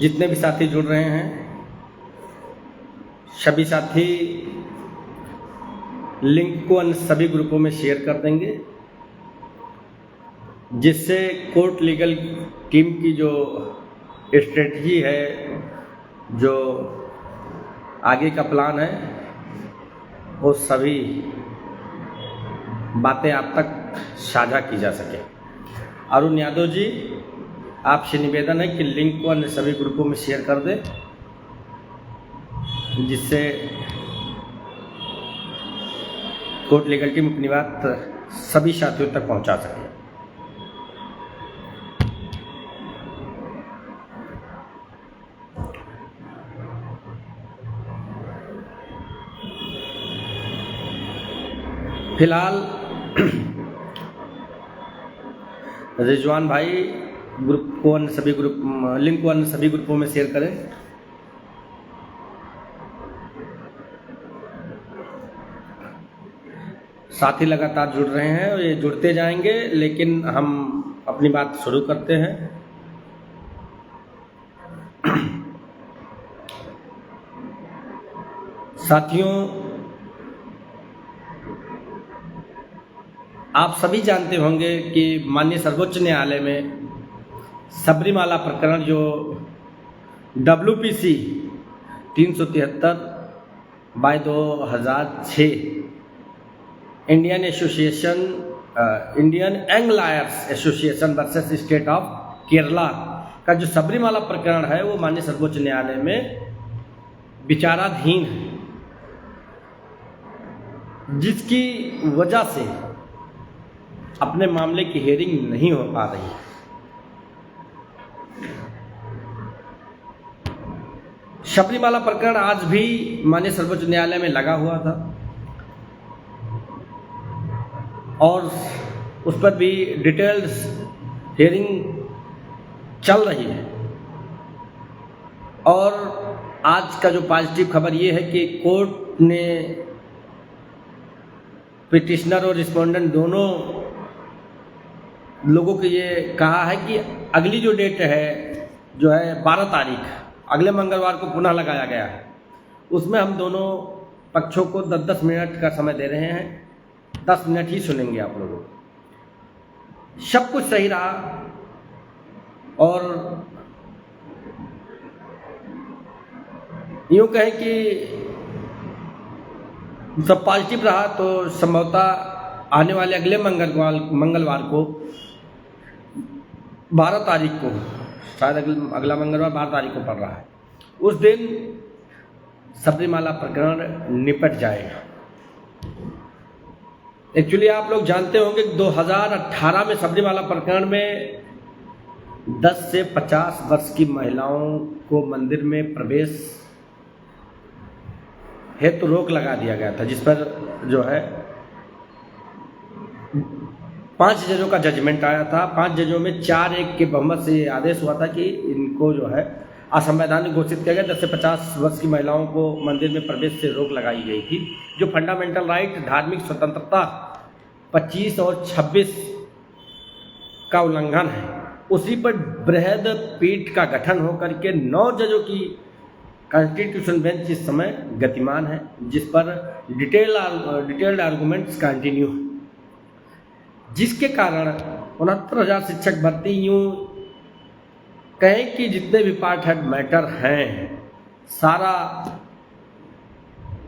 जितने भी साथी जुड़ रहे हैं सभी साथी लिंक को अन्य सभी ग्रुपों में शेयर कर देंगे, जिससे कोर्ट लीगल टीम की जो स्ट्रेटजी है, जो आगे का प्लान है, वो सभी बातें आप तक साझा की जा सके। अरुण यादव जी, आपसे निवेदन है कि लिंक को अन्य सभी ग्रुपों में शेयर कर दें, जिससे कोर्ट लीगल टीम अपनी बात सभी साथियों तक पहुंचा सके। फिलहाल रिजवान भाई ग्रुप को अन्य सभी लिंक को अन्य सभी ग्रुपों में शेयर करें। साथी लगातार जुड़ रहे हैं और ये जुड़ते जाएंगे, लेकिन हम अपनी बात शुरू करते हैं। साथियों, आप सभी जानते होंगे कि माननीय सर्वोच्च न्यायालय में सबरीमाला प्रकरण जो WPC 373/2006 Indian young lawyers association versus state of Kerala का जो सबरीमाला प्रकरण है, वो माननीय सर्वोच्च न्यायालय में विचाराधीन है, जिसकी वजह से अपने मामले की हियरिंग नहीं हो पा रही है। सबरीमाला प्रकरण आज भी माननीय सर्वोच्च न्यायालय में लगा हुआ था और उस पर भी डिटेल्ड हियरिंग चल रही है। और आज का जो पॉजिटिव खबर ये है कि कोर्ट ने पिटिशनर और रिस्पोंडेंट दोनों लोगों को ये कहा है कि अगली जो डेट है, जो है 12 तारीख, अगले मंगलवार को पुनः लगाया गया है, उसमें हम दोनों पक्षों को 10-10 मिनट का समय दे रहे हैं। 10 मिनट ही सुनेंगे आप लोगों को। सब कुछ सही रहा और यूँ कहें कि सब पॉजिटिव रहा, तो संभवतः आने वाले अगले मंगलवार को 12 तारीख को, शायद अगला मंगलवार 12 तारीख को पड़ रहा है, उस दिन सबरीमाला प्रकरण निपट जाएगा। एक्चुअली आप लोग जानते होंगे कि 2018 में सबरीमाला प्रकरण में 10 से 50 वर्ष की महिलाओं को मंदिर में प्रवेश हेतु रोक लगा दिया गया था, जिस पर जो है 5 जजों का जजमेंट आया था। 5 जजों में 4-1 के बहुमत से ये आदेश हुआ था कि इनको जो है असंवैधानिक घोषित किया गया। 10 से 50 वर्ष की महिलाओं को मंदिर में प्रवेश से रोक लगाई गई थी, जो फंडामेंटल राइट, धार्मिक स्वतंत्रता 25 और 26 का उल्लंघन है। उसी पर बृहद पीठ का गठन होकर के 9 जजों की कॉन्स्टिट्यूशन बेंच इस समय गतिमान है, जिस पर डिटेल्ड आर्गूमेंट्स कंटिन्यू है, जिसके कारण 69,000 शिक्षक भर्ती, यूँ कहें कि जितने भी पार्ट हेड मैटर हैं, सारा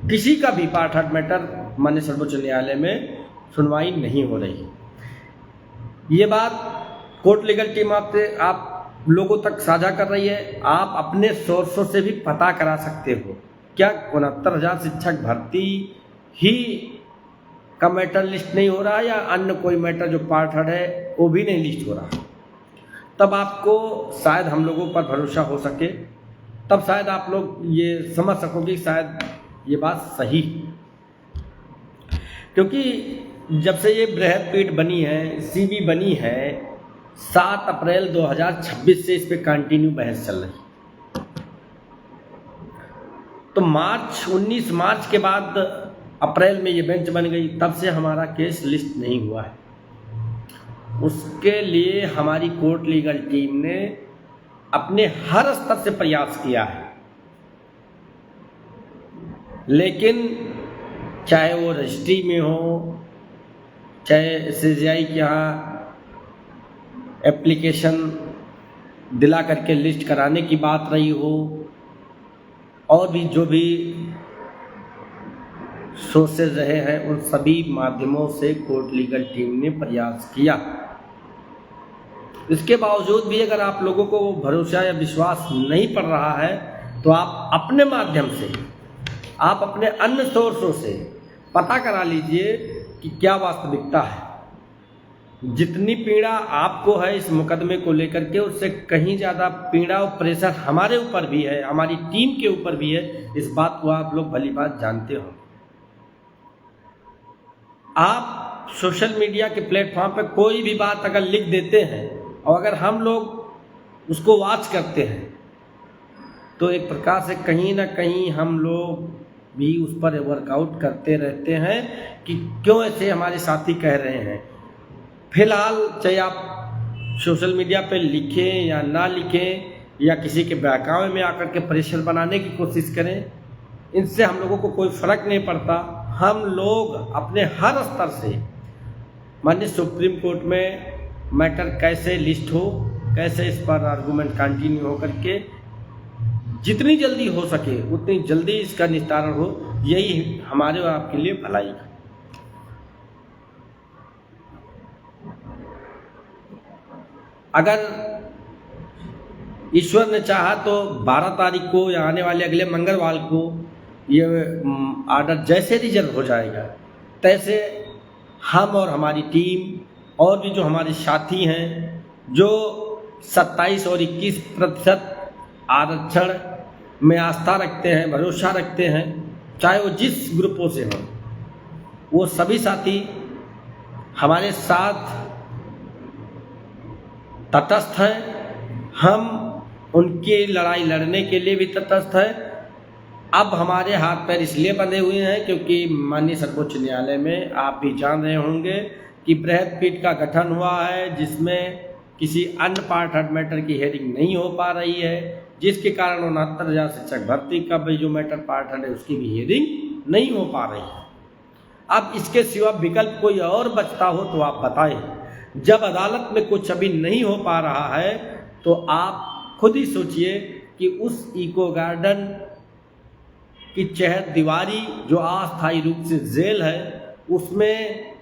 किसी का भी पार्ट हेड मैटर माननीय सर्वोच्च न्यायालय में सुनवाई नहीं हो रही। ये बात कोर्ट लीगल टीम आप लोगों तक साझा कर रही है। आप अपने सोर्सों से भी पता करा सकते हो, क्या 69,000 शिक्षक भर्ती ही का मैटर लिस्ट नहीं हो रहा है, या अन्य कोई मैटर जो पार्ट हेड है वो भी नहीं लिस्ट हो रहा। तब आपको शायद हम लोगों पर भरोसा हो सके, तब शायद आप लोग ये समझ सकोगे शायद ये बात सही, क्योंकि जब से ये बृहद पीठ बनी है, सीबी बनी है, 7 अप्रैल 2026 से इस पे कंटिन्यू बहस चल रही। तो 19 मार्च के बाद अप्रैल में ये बेंच बन गई, तब से हमारा केस लिस्ट नहीं हुआ है। उसके लिए हमारी कोर्ट लीगल टीम ने अपने हर स्तर से प्रयास किया है, लेकिन चाहे वो रजिस्ट्री में हो, चाहे सीजीआई के यहाँ एप्लीकेशन दिला करके लिस्ट कराने की बात रही हो, और भी जो भी सोर्सेज रहे हैं, उन सभी माध्यमों से कोर्ट लीगल टीम ने प्रयास किया। इसके बावजूद भी अगर आप लोगों को भरोसा या विश्वास नहीं पड़ रहा है, तो आप अपने माध्यम से, आप अपने अन्य सोर्सों से पता करा लीजिए कि क्या वास्तविकता है। जितनी पीड़ा आपको है इस मुकदमे को लेकर के, उससे कहीं ज़्यादा पीड़ा और प्रेशर हमारे ऊपर भी है, हमारी टीम के ऊपर भी है। इस बात को आप लोग भली बात जानते हो। आप सोशल मीडिया के प्लेटफॉर्म पर कोई भी बात अगर लिख देते हैं और अगर हम लोग उसको वॉच करते हैं, तो एक प्रकार से कहीं ना कहीं हम लोग भी उस पर वर्कआउट करते रहते हैं कि क्यों ऐसे हमारे साथी कह रहे हैं। फिलहाल चाहे आप सोशल मीडिया पे लिखें या ना लिखें, या किसी के बहकावे में आकर के प्रेशर बनाने की कोशिश करें, इनसे हम लोगों को कोई फ़र्क नहीं पड़ता। हम लोग अपने हर स्तर से माननीय सुप्रीम कोर्ट में मैटर कैसे लिस्ट हो, कैसे इस पर आर्गूमेंट कंटिन्यू हो करके जितनी जल्दी हो सके उतनी जल्दी इसका निस्तारण हो, यही हमारे और आपके लिए भलाई है। अगर ईश्वर ने चाहा तो 12 तारीख को या आने वाले अगले मंगलवार को ये आर्डर जैसे रिजर्व हो जाएगा, तैसे हम और हमारी टीम और भी जो हमारे साथी हैं, जो 27 और 21% आरक्षण में आस्था रखते हैं, भरोसा रखते हैं, चाहे वो जिस ग्रुपों से हों, वो सभी साथी हमारे साथ तटस्थ हैं। हम उनकी लड़ाई लड़ने के लिए भी तटस्थ हैं। अब हमारे हाथ पैर इसलिए बंधे हुए हैं क्योंकि माननीय सर्वोच्च न्यायालय में आप भी जान रहे होंगे कि बृहद पीठ का गठन हुआ है, जिसमें किसी अन्य पार्ट हर्ड मैटर की हेयरिंग नहीं हो पा रही है, जिसके कारण 69,000 शिक्षक भर्ती का भी जो मैटर पार्ट हर्ड है उसकी भी हेयरिंग नहीं हो पा रही है। अब इसके सिवा विकल्प कोई और बचता हो तो आप बताएं। जब अदालत में कुछ अभी नहीं हो पा रहा है, तो आप खुद ही सोचिए कि उस इको गार्डन की चहर दीवारी जो अस्थायी रूप से जेल है, उसमें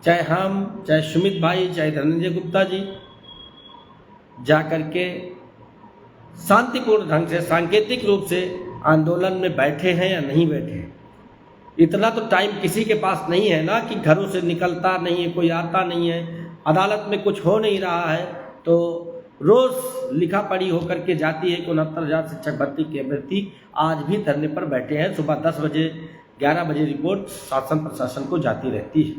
चाहे हम, चाहे सुमित भाई, चाहे धनंजय गुप्ता जी जा कर के शांतिपूर्ण ढंग से, सांकेतिक रूप से आंदोलन में बैठे हैं या नहीं बैठे हैं। इतना तो टाइम किसी के पास नहीं है ना कि घरों से निकलता नहीं है, कोई आता नहीं है, अदालत में कुछ हो नहीं रहा है, तो रोज़ लिखा पढ़ी होकर के जाती है कि 69,000 शिक्षक भर्ती के अभ्यर्थी आज भी धरने पर बैठे हैं। सुबह 10 बजे 11 बजे रिपोर्ट शासन प्रशासन को जाती रहती है।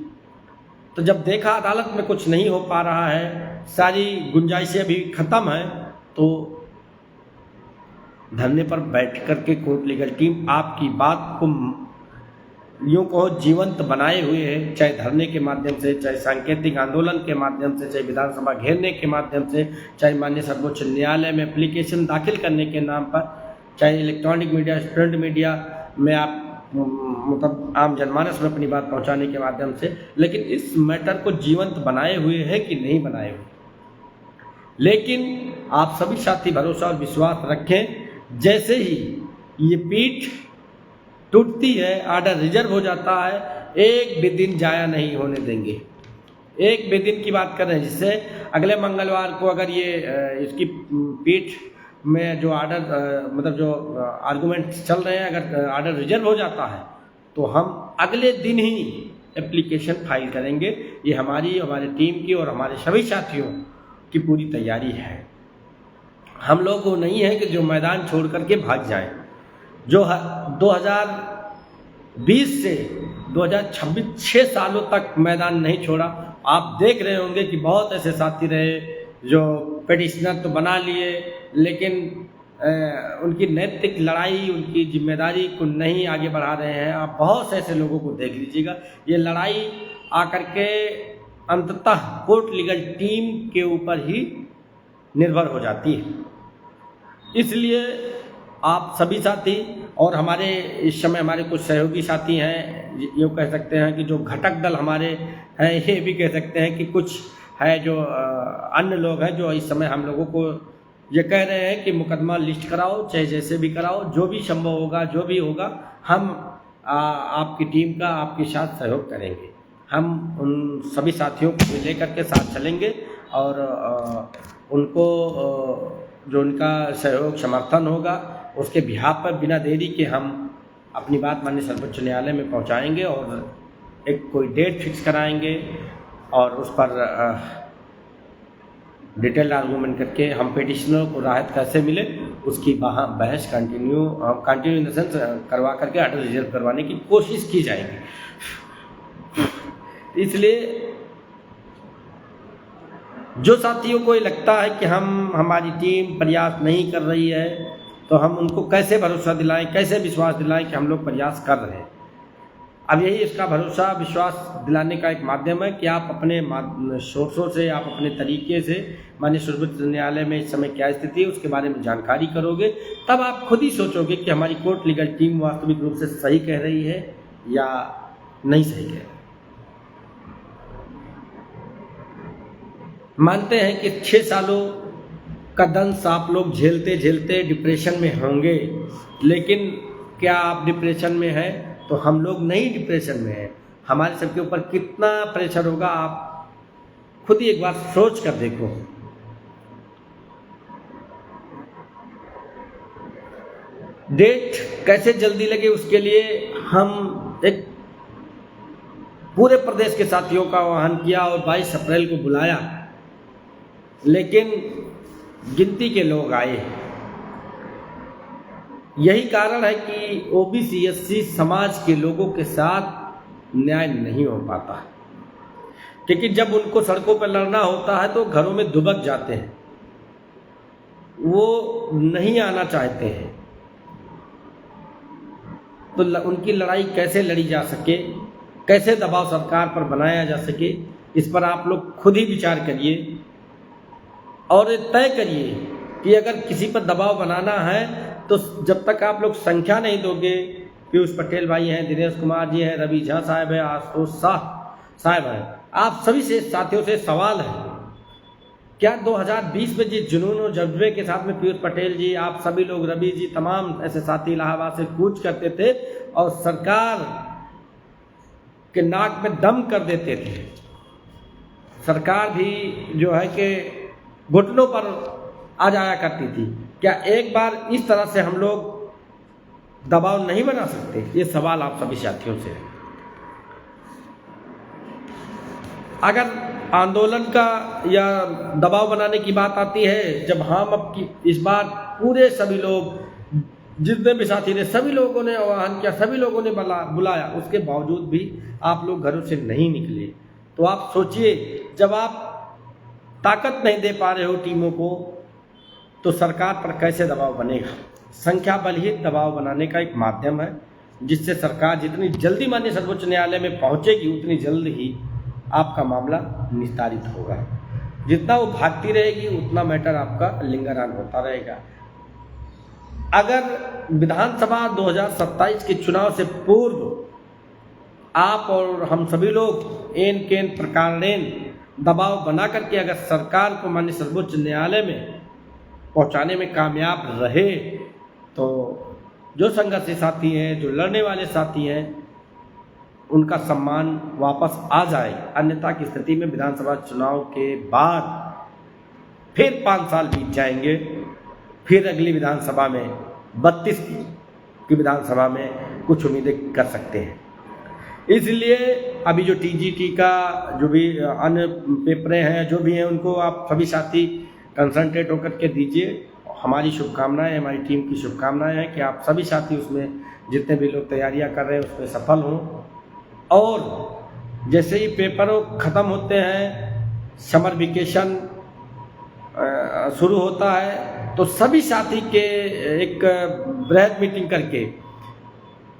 तो जब देखा अदालत में कुछ नहीं हो पा रहा है, सारी गुंजाइशें भी ख़त्म हैं, तो धरने पर बैठ कर के कोर्ट लीगल टीम आपकी बात को यूँ कहो जीवंत बनाए हुए है, चाहे धरने के माध्यम से, चाहे सांकेतिक आंदोलन के माध्यम से, चाहे विधानसभा घेरने के माध्यम से, चाहे माननीय सर्वोच्च न्यायालय में एप्लीकेशन दाखिल करने के नाम पर, चाहे इलेक्ट्रॉनिक मीडिया, प्रिंट मीडिया में आप मतलब आम जनमानस में अपनी बात पहुंचाने के माध्यम से, लेकिन इस मैटर को जीवंत बनाए हुए हैं कि नहीं बनाए हुए। लेकिन आप सभी साथी भरोसा और विश्वास रखें, जैसे ही ये पीठ टूटती है, आर्डर रिजर्व हो जाता है, एक भी दिन जाया नहीं होने देंगे। एक भी दिन की बात कर रहे हैं, जिससे अगले मंगलवार को अगर ये इसकी पीठ में जो आर्डर मतलब जो आर्गूमेंट चल रहे हैं, अगर आर्डर रिजर्व हो जाता है, तो हम अगले दिन ही एप्लीकेशन फाइल करेंगे। ये हमारे टीम की और हमारे सभी साथियों की पूरी तैयारी है। हम लोग वो नहीं है कि जो मैदान छोड़ करके भाग जाएं। जो 2020 से 2026 6 सालों तक मैदान नहीं छोड़ा। आप देख रहे होंगे कि बहुत ऐसे साथी रहे जो पिटिशनर तो बना लिए, लेकिन उनकी नैतिक लड़ाई, उनकी जिम्मेदारी को नहीं आगे बढ़ा रहे हैं। आप बहुत से ऐसे लोगों को देख लीजिएगा। ये लड़ाई आकर के अंततः कोर्ट लीगल टीम के ऊपर ही निर्भर हो जाती है। इसलिए आप सभी साथी और हमारे इस समय हमारे कुछ सहयोगी साथी हैं, यूँ कह सकते हैं कि जो घटक दल हमारे हैं, ये भी कह सकते हैं कि कुछ है जो अन्य लोग हैं जो इस समय हम लोगों को ये कह रहे हैं कि मुकदमा लिस्ट कराओ, चाहे जैसे भी कराओ, जो भी संभव होगा, जो भी होगा, हम आपकी टीम का आपके साथ सहयोग करेंगे। हम उन सभी साथियों को लेकर के साथ चलेंगे और उनको जो उनका सहयोग समर्थन होगा उसके बिहाफ पर बिना देरी के हम अपनी बात माननीय सर्वोच्च न्यायालय में पहुंचाएंगे और एक कोई डेट फिक्स कराएंगे और उस पर डिटेल आर्गूमेंट करके हम पिटिशनर को राहत कैसे मिले उसकी बहस कंटिन्यू इन द सेंस करवा करके ऑर्डर रिजर्व करवाने की कोशिश की जाएगी। इसलिए जो साथियों को ये लगता है कि हमारी टीम प्रयास नहीं कर रही है, तो हम उनको कैसे भरोसा दिलाएं, कैसे विश्वास दिलाएं कि हम लोग प्रयास कर रहे हैं। अब यही इसका भरोसा विश्वास दिलाने का एक माध्यम है कि आप अपने सोर्सों से, आप अपने तरीके से माननीय सर्वोच्च न्यायालय में इस समय क्या स्थिति है उसके बारे में जानकारी करोगे, तब आप खुद ही सोचोगे कि हमारी कोर्ट लीगल टीम वास्तविक रूप से सही कह रही है या नहीं सही कह रही। मानते हैं कि 6 सालों का दंश आप लोग झेलते झेलते डिप्रेशन में होंगे, लेकिन क्या आप डिप्रेशन में हैं? तो हम लोग नहीं डिप्रेशन में हैं। हमारे सबके ऊपर कितना प्रेशर होगा आप खुद ही एक बार सोच कर देखो। डेट कैसे जल्दी लगे उसके लिए हम एक पूरे प्रदेश के साथियों का आह्वान किया और 22 अप्रैल को बुलाया, लेकिन गिनती के लोग आए। यही कारण है कि ओबीसी एससी समाज के लोगों के साथ न्याय नहीं हो पाता, क्योंकि जब उनको सड़कों पर लड़ना होता है तो घरों में दुबक जाते हैं, वो नहीं आना चाहते हैं। तो उनकी लड़ाई कैसे लड़ी जा सके, कैसे दबाव सरकार पर बनाया जा सके, इस पर आप लोग खुद ही विचार करिए और तय करिए कि अगर किसी पर दबाव बनाना है तो जब तक आप लोग संख्या नहीं दोगे, पीयूष पटेल भाई हैं, दिनेश कुमार जी हैं, रवि झा साहब हैं, आशुतोष शाह साहब हैं, आप सभी से साथियों से सवाल है, क्या 2020 में जिस जुनून और जज्बे के साथ में पीयूष पटेल जी, आप सभी लोग, रवि जी, तमाम ऐसे साथी इलाहाबाद से कूच करते थे और सरकार के नाक में दम कर देते थे, सरकार भी जो है कि घुटनों पर आ जाया करती थी, क्या एक बार इस तरह से हम लोग दबाव नहीं बना सकते? ये सवाल आप सभी साथियों से है। अगर आंदोलन का या दबाव बनाने की बात आती है, जब हम अब की इस बार पूरे सभी लोग, जितने भी साथी ने, सभी लोगों ने आह्वान किया, सभी लोगों ने बुलाया, उसके बावजूद भी आप लोग घरों से नहीं निकले, तो आप सोचिए, जब आप ताकत नहीं दे पा रहे हो टीमों को, तो सरकार पर कैसे दबाव बनेगा? संख्या बल ही दबाव बनाने का एक माध्यम है, जिससे सरकार जितनी जल्दी माननीय सर्वोच्च न्यायालय में पहुंचेगी उतनी जल्द ही आपका मामला निस्तारित होगा। जितना वो भागती रहेगी उतना मैटर आपका लिंगरान होता रहेगा। अगर विधानसभा 2027 के चुनाव से पूर्व आप और हम सभी लोग एन केन प्रकारेण दबाव बना करके अगर सरकार को माननीय सर्वोच्च न्यायालय में पहुंचाने में कामयाब रहे, तो जो संघर्षी साथी हैं, जो लड़ने वाले साथी हैं, उनका सम्मान वापस आ जाए। अन्यथा की स्थिति में विधानसभा चुनाव के बाद फिर 5 साल बीत जाएंगे, फिर अगली विधानसभा में 32 की विधानसभा में कुछ उम्मीदें कर सकते हैं। इसलिए अभी जो टीजीटी का जो भी अन्य पेपरें हैं, जो भी हैं, उनको आप सभी साथी कंसंट्रेट होकर के दीजिए। हमारी शुभकामनाएं, हमारी टीम की शुभकामनाएं हैं कि आप सभी साथी उसमें जितने भी लोग तैयारियां कर रहे हैं उसमें सफल हों। और जैसे ही पेपर ख़त्म होते हैं, समर वेकेशन शुरू होता है, तो सभी साथी के एक बृहद मीटिंग करके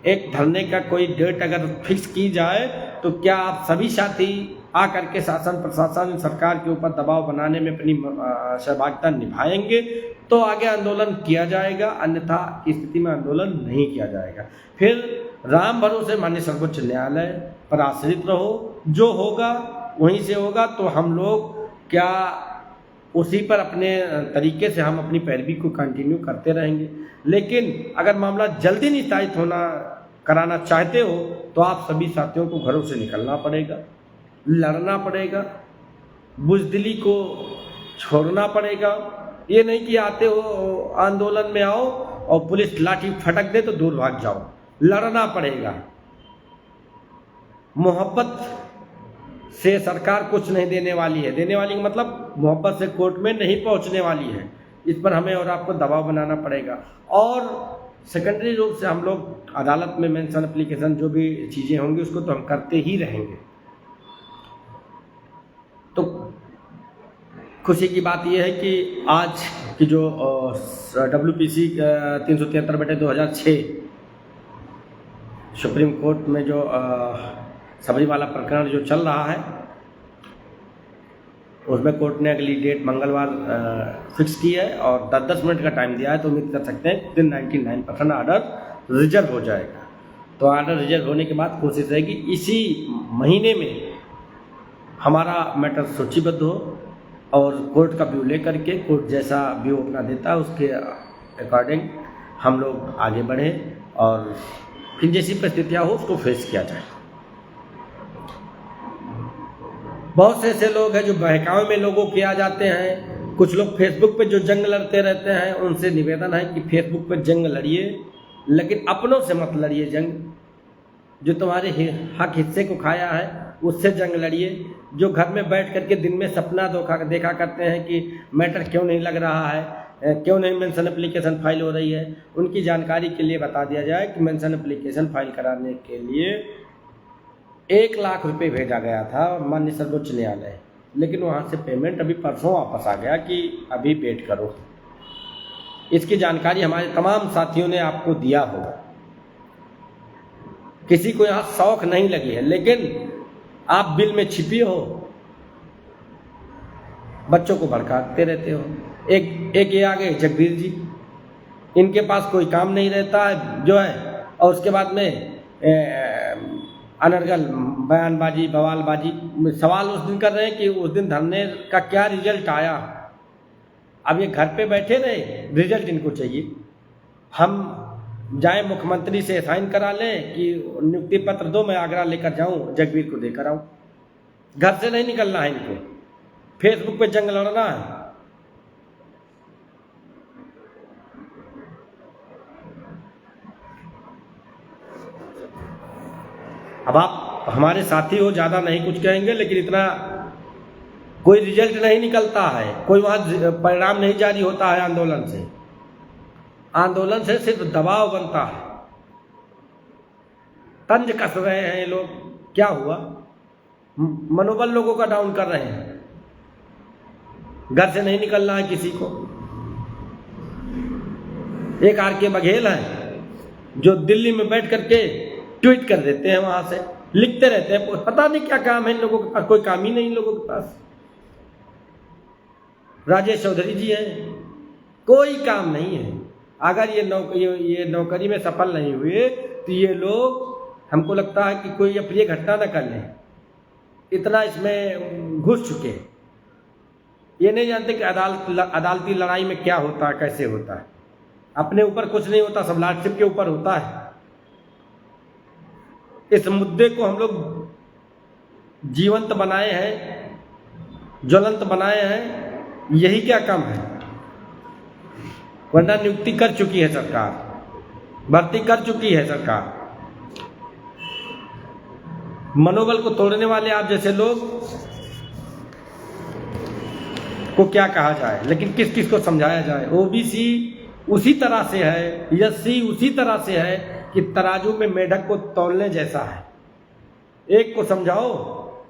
एक धरने का कोई डेट अगर फिक्स की जाए, तो क्या आप सभी साथी आकर के शासन प्रशासन सरकार के ऊपर दबाव बनाने में अपनी सहभागिता निभाएंगे तो आगे आंदोलन किया जाएगा, अन्यथा की स्थिति में आंदोलन नहीं किया जाएगा। फिर राम भरोसे माननीय सर्वोच्च न्यायालय पर आश्रित रहो, जो होगा वहीं से होगा। तो हम लोग क्या उसी पर अपने तरीके से हम अपनी पैरवी को कंटिन्यू करते रहेंगे। लेकिन अगर मामला जल्दी निस्तारित कराना चाहते हो तो आप सभी साथियों को घरों से निकलना पड़ेगा, लड़ना पड़ेगा, बुज़दिली को छोड़ना पड़ेगा। ये नहीं कि आते हो आंदोलन में आओ और पुलिस लाठी फटक दे तो दूर भाग जाओ, लड़ना पड़ेगा। मोहब्बत से सरकार कुछ नहीं देने वाली है, देने वाली का मतलब मोहब्बत से कोर्ट में नहीं पहुंचने वाली है। इस पर हमें और आपको दबाव बनाना पड़ेगा। और सेकेंडरी रूप से हम लोग अदालत में मेंशन एप्लीकेशन जो भी चीज़ें होंगी उसको तो हम करते ही रहेंगे। तो खुशी की बात यह है कि आज की जो WPC 373/2006 सुप्रीम कोर्ट में जो सबरीमाला प्रकरण जो चल रहा है उसमें कोर्ट ने अगली डेट मंगलवार फिक्स की है और 10-10 मिनट का टाइम दिया है। तो उम्मीद कर सकते हैं दिन 99% आर्डर रिजर्व हो जाएगा। तो आर्डर रिजर्व होने के बाद कोशिश रहेगी इसी महीने में हमारा मैटर सूचीबद्ध हो और कोर्ट का व्यू लेकर के कोर्ट जैसा व्यू अपना देता है उसके अकॉर्डिंग हम लोग आगे बढ़ें और फिर जैसी परिस्थितियाँ हो उसको फेस किया जाए। बहुत से ऐसे लोग हैं जो बहकावे में लोगों के आ जाते हैं। कुछ लोग फेसबुक पे जो जंग लड़ते रहते हैं, उनसे निवेदन है कि फेसबुक पे जंग लड़िए, लेकिन अपनों से मत लड़िए जंग। जो तुम्हारे हक हिस्से को खाया है उससे जंग लड़िए। जो घर में बैठ करके दिन में सपना देखा करते हैं कि मैटर क्यों नहीं लग रहा है, क्यों नहीं मेंशन एप्लीकेशन फाइल हो रही है, उनकी जानकारी के लिए बता दिया जाए कि मेंशन एप्लीकेशन फाइल कराने के लिए 1 लाख रुपए भेजा गया था माननीय सर्वोच्च न्यायालय, लेकिन वहाँ से पेमेंट अभी परसों वापस आ गया कि अभी वेट करो। इसकी जानकारी हमारे तमाम साथियों ने आपको दिया होगा। किसी को यहाँ शौक नहीं लगी है, लेकिन आप बिल में छिपी हो, बच्चों को भड़काते रहते हो। एक ये आ गए जगबीर जी, इनके पास कोई काम नहीं रहता है जो है, और उसके बाद में अनर्गल बयानबाजी बवालबाजी। सवाल उस दिन कर रहे हैं कि उस दिन धरने का क्या रिजल्ट आया। अब ये घर पे बैठे रहे, रिजल्ट इनको चाहिए। हम जाएं मुख्यमंत्री से साइन करा लें कि नियुक्ति पत्र दो, मैं आगरा लेकर जाऊं, जगबीर को देकर आऊं। घर से नहीं निकलना है इनको, फेसबुक पे जंग लड़ना है। अब आप हमारे साथी हो, ज़्यादा नहीं कुछ कहेंगे, लेकिन इतना कोई रिजल्ट नहीं निकलता है, कोई वहाँ परिणाम नहीं जारी होता है आंदोलन से। आंदोलन से सिर्फ दबाव बनता है। तंज कस रहे हैं ये लोग, क्या हुआ? मनोबल लोगों का डाउन कर रहे हैं। घर से नहीं निकलना है किसी को। एक RK बघेल है जो दिल्ली में बैठ करके ट्वीट कर देते हैं, वहां से लिखते रहते हैं। पता नहीं क्या काम है इन लोगों के पास, कोई काम ही नहीं इन लोगों के पास। राजेश चौधरी जी हैं, कोई काम नहीं है। अगर ये नौकरी में सफल नहीं हुए तो ये लोग, हमको लगता है कि कोई अप्रिय घटना न कर लें, इतना इसमें घुस चुके हैं। ये नहीं जानते कि अदालती लड़ाई में क्या होता है, कैसे होता है। अपने ऊपर कुछ नहीं होता, सब लॉर्डशिप के ऊपर होता है। इस मुद्दे को हम लोग जीवंत बनाए हैं, ज्वलंत बनाए हैं, यही क्या कम है? वरना नियुक्ति कर चुकी है सरकार, भर्ती कर चुकी है सरकार। मनोबल को तोड़ने वाले आप जैसे लोग को क्या कहा जाए, लेकिन किस किस को समझाया जाए? OBC उसी तरह से है, SC उसी तरह से है कि तराजू में मेढक को तौलने जैसा है। एक को समझाओ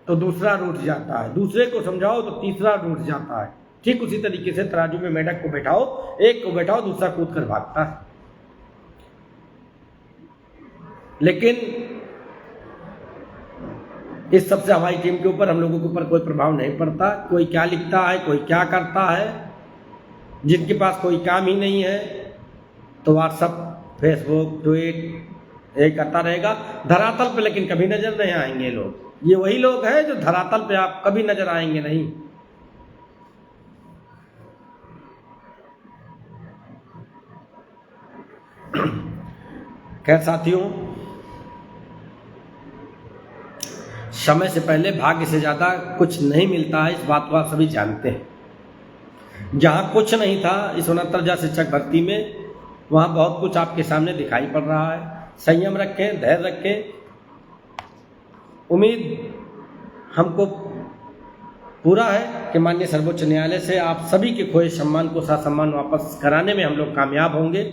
तो दूसरा रूठ जाता है, दूसरे को समझाओ तो तीसरा रूठ जाता है। ठीक उसी तरीके से तराजू में मेढक को बैठाओ, एक को बैठाओ, दूसरा कूद कर भागता है। लेकिन इस सब से हमारी टीम के ऊपर, हम लोगों के ऊपर कोई प्रभाव नहीं पड़ता। कोई क्या लिखता है, कोई क्या करता है, जिनके पास कोई काम ही नहीं है तो व्हाट्सअप, फेसबुक, ट्वीट ये करता रहेगा धरातल पे, लेकिन कभी नजर नहीं आएंगे लोग। ये वही लोग हैं जो धरातल पे आप कभी नजर आएंगे नहीं। खैर साथियों, समय से पहले भाग्य से ज्यादा कुछ नहीं मिलता है, इस बात को आप सभी जानते हैं। जहां कुछ नहीं था इस 69,000 शिक्षक भर्ती में, वहां बहुत कुछ आपके सामने दिखाई पड़ रहा है। संयम रखें, धैर्य रखें। उम्मीद हमको पूरा है कि माननीय सर्वोच्च न्यायालय से आप सभी के खोए सम्मान को ससम्मान वापस कराने में हम लोग कामयाब होंगे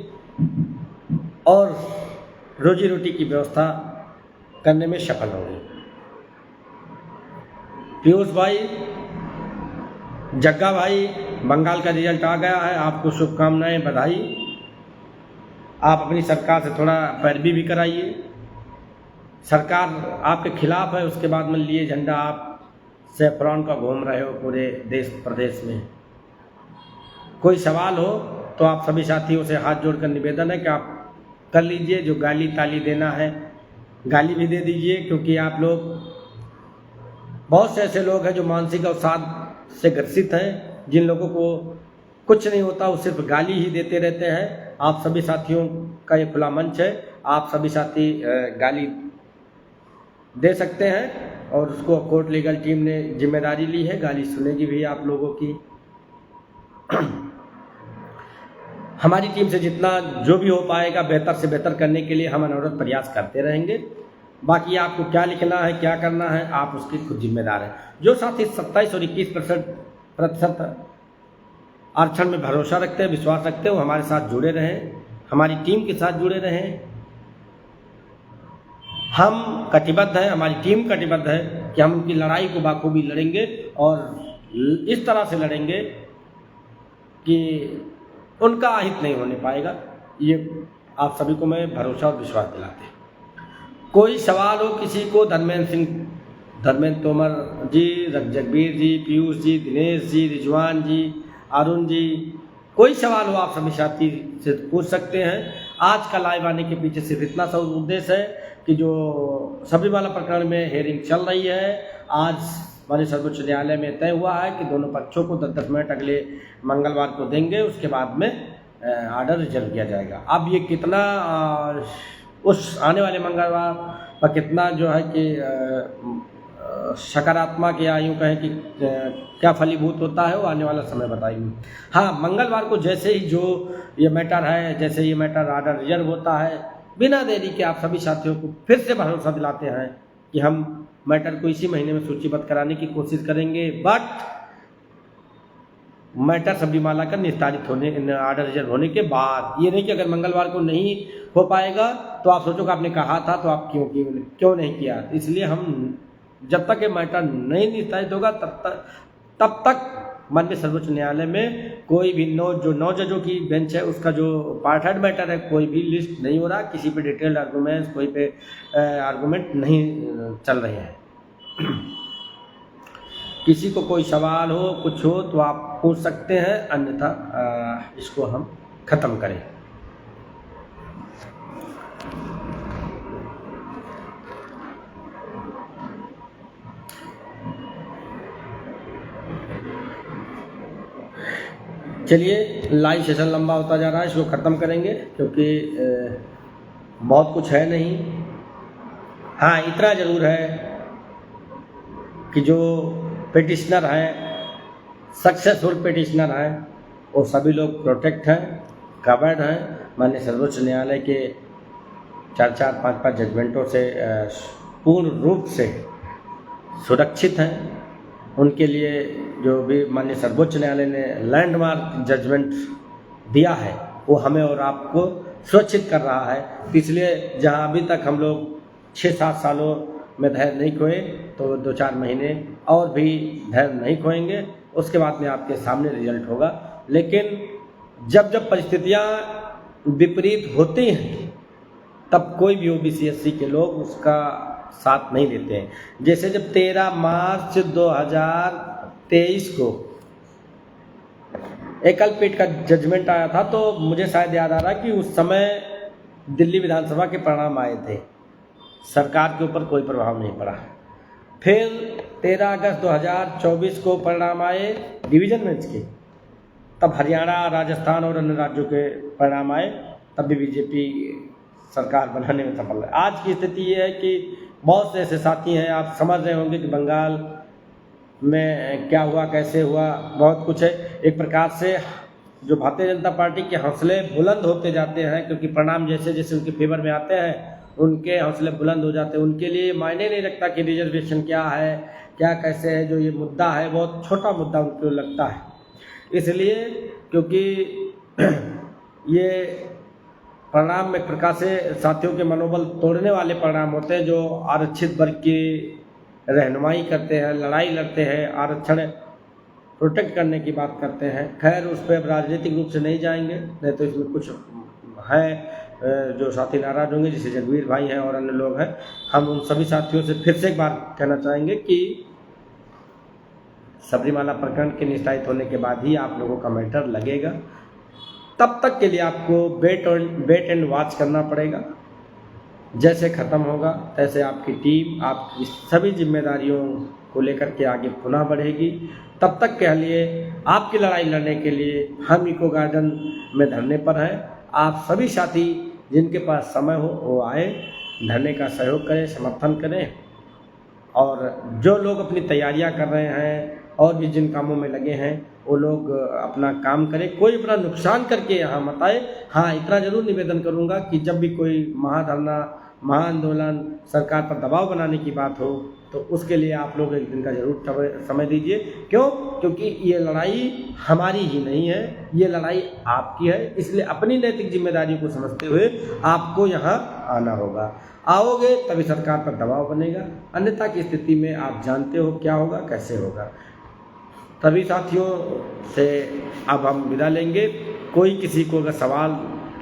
और रोजी रोटी की व्यवस्था करने में सफल होंगे। पीयूष भाई, जग्गा भाई, बंगाल का रिजल्ट आ गया है, आपको शुभकामनाएं, बधाई। आप अपनी सरकार से थोड़ा पैरवी भी कराइए। सरकार आपके खिलाफ है, उसके बाद में लिए झंडा आप सेफ्रॉन का घूम रहे हो पूरे देश प्रदेश में। कोई सवाल हो तो आप सभी साथियों से हाथ जोड़कर निवेदन है कि आप कर लीजिए। जो गाली ताली देना है गाली भी दे दीजिए, क्योंकि आप लोग, बहुत से ऐसे लोग हैं जो मानसिक अवसाद से ग्रसित हैं, जिन लोगों को कुछ नहीं होता, वो सिर्फ गाली ही देते रहते हैं। आप सभी साथियों का ये खुला मंच है, आप सभी साथी गाली दे सकते हैं और उसको कोर्ट लीगल टीम ने जिम्मेदारी ली है, गाली सुनेगी भी आप लोगों की। हमारी टीम से जितना जो भी हो पाएगा बेहतर से बेहतर करने के लिए हम अनवरत प्रयास करते रहेंगे। बाकी आपको क्या लिखना है, क्या करना है, आप उसके खुद जिम्मेदार हैं। जो साथी 27 और 21% आरक्षण में भरोसा रखते हैं, विश्वास रखते हैं, वो हमारे साथ जुड़े रहें, हमारी टीम के साथ जुड़े रहें। हम कटिबद्ध हैं, हमारी टीम कटिबद्ध है कि हम उनकी लड़ाई को बाखूबी लड़ेंगे और इस तरह से लड़ेंगे कि उनका अहित नहीं होने पाएगा। ये आप सभी को मैं भरोसा और विश्वास दिलाते हैं। कोई सवाल हो किसी को, धर्मेंद्र तोमर जी, जगबीर जी, पीयूष जी, दिनेश जी, रिजवान जी, अरुण जी, कोई सवाल हो आप सभी साथी से पूछ सकते हैं। आज का लाइव आने के पीछे सिर्फ इतना सा उद्देश्य है कि जो सबरीमाला प्रकरण में हेयरिंग चल रही है, आज माननीय सर्वोच्च न्यायालय में तय हुआ है कि दोनों पक्षों को 10-10 मिनट अगले मंगलवार को देंगे, उसके बाद में आर्डर रिजर्व किया जाएगा। अब ये कितना उस आने वाले मंगलवार पर कितना जो है कि सकारात्मक या यूँ कहें कि क्या फलीभूत होता है, वो आने वाला समय बताएंगे। हाँ, मंगलवार को जैसे ही जो ये मैटर है, जैसे ये मैटर आर्डर रिजर्व होता है, बिना देरी के आप सभी साथियों को फिर से भरोसा दिलाते हैं कि हम मैटर को इसी महीने में सूचीबद्ध कराने की कोशिश करेंगे। बट मैटर सबरीमाला का निस्तारित होने, आर्डर रिजर्व होने के बाद, ये नहीं कि अगर मंगलवार को नहीं हो पाएगा तो आप सोचो कि आपने कहा था तो आप क्यों नहीं किया। इसलिए हम जब तक ये मैटर नहीं निस्तारित होगा तब तक माननीय सर्वोच्च न्यायालय में कोई भी 9 जजों की बेंच है, उसका जो पार्ट हेड मैटर है, कोई भी लिस्ट नहीं हो रहा, किसी पे डिटेल्ड आर्गूमेंट्स, कोई पे आर्गूमेंट नहीं चल रहे हैं। किसी को कोई सवाल हो, कुछ हो तो आप पूछ सकते हैं, अन्यथा इसको हम ख़त्म करें। चलिए, लाइव सेशन लंबा होता जा रहा है, इसको ख़त्म करेंगे क्योंकि बहुत कुछ है नहीं। हाँ, इतना ज़रूर है कि जो पिटिशनर हैं, सक्सेसफुल पिटिशनर हैं, वो सभी लोग प्रोटेक्ट हैं, कवर्ड हैं, माननीय सर्वोच्च न्यायालय के 4-4, 5-5 जजमेंटों से पूर्ण रूप से सुरक्षित हैं। उनके लिए जो भी माननीय सर्वोच्च न्यायालय ने लैंडमार्क जजमेंट दिया है, वो हमें और आपको सुरक्षित कर रहा है। इसलिए जहां अभी तक हम लोग 6-7 सालों में धैर्य नहीं खोए, तो 2-4 महीने और भी धैर्य नहीं खोएंगे, उसके बाद में आपके सामने रिजल्ट होगा। लेकिन जब जब परिस्थितियां विपरीत होती हैं, तब कोई भी OBC SC के लोग उसका साथ नहीं देते हैं। जैसे जब 13 मार्च 2023 को एकल पीठ का जजमेंट आया था, तो मुझे शायद याद आ रहा कि उस समय दिल्ली विधानसभा के परिणाम आए थे, सरकार के ऊपर कोई प्रभाव नहीं पड़ा। फिर 13 अगस्त 2024 को परिणाम आए डिवीजन बेंच के, तब हरियाणा, राजस्थान और अन्य राज्यों के परिणाम आए, तब भी बीजेपी सरकार बनाने में सफल है। आज की स्थिति ये है कि बहुत से ऐसे साथी हैं, आप समझ रहे होंगे कि बंगाल में क्या हुआ, कैसे हुआ, बहुत कुछ है। एक प्रकार से जो भारतीय जनता पार्टी के हौसले बुलंद होते जाते हैं, क्योंकि परिणाम जैसे जैसे उनके फेवर में आते हैं उनके हौसले बुलंद हो जाते हैं। उनके लिए मायने नहीं रखता कि रिजर्वेशन क्या है, क्या कैसे है, जो ये मुद्दा है बहुत छोटा मुद्दा उनको लगता है। इसलिए क्योंकि ये परिणाम एक प्रकार से साथियों के मनोबल तोड़ने वाले परिणाम होते हैं, जो आरक्षित वर्ग की रहनुमाई करते हैं, लड़ाई लड़ते हैं, आरक्षण प्रोटेक्ट करने की बात करते हैं। खैर उस पर अब राजनीतिक रूप से नहीं जाएंगे, नहीं तो इसमें कुछ है जो साथी नाराज होंगे, जैसे जगवीर भाई हैं और अन्य लोग हैं। हम उन सभी साथियों से फिर से एक बार कहना चाहेंगे कि सबरीमाला प्रकरण के निस्तारित होने के बाद ही आप लोगों का मैटर लगेगा। तब तक के लिए आपको वेट एंड वॉच करना पड़ेगा। जैसे ख़त्म होगा तैसे आपकी टीम आपकी सभी जिम्मेदारियों को लेकर के आगे पुनः बढ़ेगी। तब तक के लिए आपकी लड़ाई लड़ने के लिए हम इको गार्डन में धरने पर हैं। आप सभी साथी जिनके पास समय हो वो आए, धरने का सहयोग करें, समर्थन करें। और जो लोग अपनी तैयारियां कर रहे हैं और भी जिन कामों में लगे हैं वो लोग अपना काम करें, कोई अपना नुकसान करके यहाँ मत आए। हाँ, इतना ज़रूर निवेदन करूँगा कि जब भी कोई महाधरना, महाआंदोलन, सरकार पर दबाव बनाने की बात हो तो उसके लिए आप लोग एक दिन का जरूर समय दीजिए। क्यों? क्योंकि ये लड़ाई हमारी ही नहीं है, ये लड़ाई आपकी है। इसलिए अपनी नैतिक जिम्मेदारी को समझते हुए आपको यहाँ आना होगा। आओगे तभी सरकार पर दबाव बनेगा, अन्यथा की स्थिति में आप जानते हो क्या होगा, कैसे होगा। तभी साथियों से अब हम विदा लेंगे। कोई किसी को अगर सवाल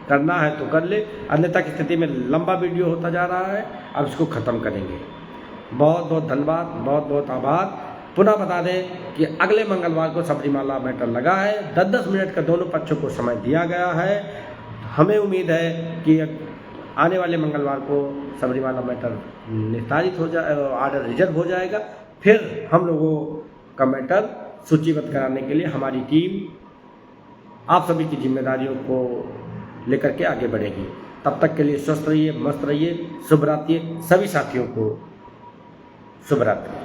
करना है तो कर ले, अन्यथा की स्थिति में लंबा वीडियो होता जा रहा है, अब इसको ख़त्म करेंगे। बहुत बहुत धन्यवाद, बहुत बहुत आभार। पुनः बता दें कि अगले मंगलवार को सबरीमाला मैटर लगा है। 10-10 मिनट का दोनों पक्षों को समय दिया गया है। हमें उम्मीद है कि आने वाले मंगलवार को सबरीमाला मैटर निस्तारित हो जाए, ऑर्डर रिजर्व हो जाएगा। फिर हम लोगों का मैटर सूचीबद्ध कराने के लिए हमारी टीम आप सभी की जिम्मेदारियों को लेकर के आगे बढ़ेगी। तब तक के लिए स्वस्थ रहिए, मस्त रहिए, शुभ रात्रि। सभी साथियों को शुभ रात्रि।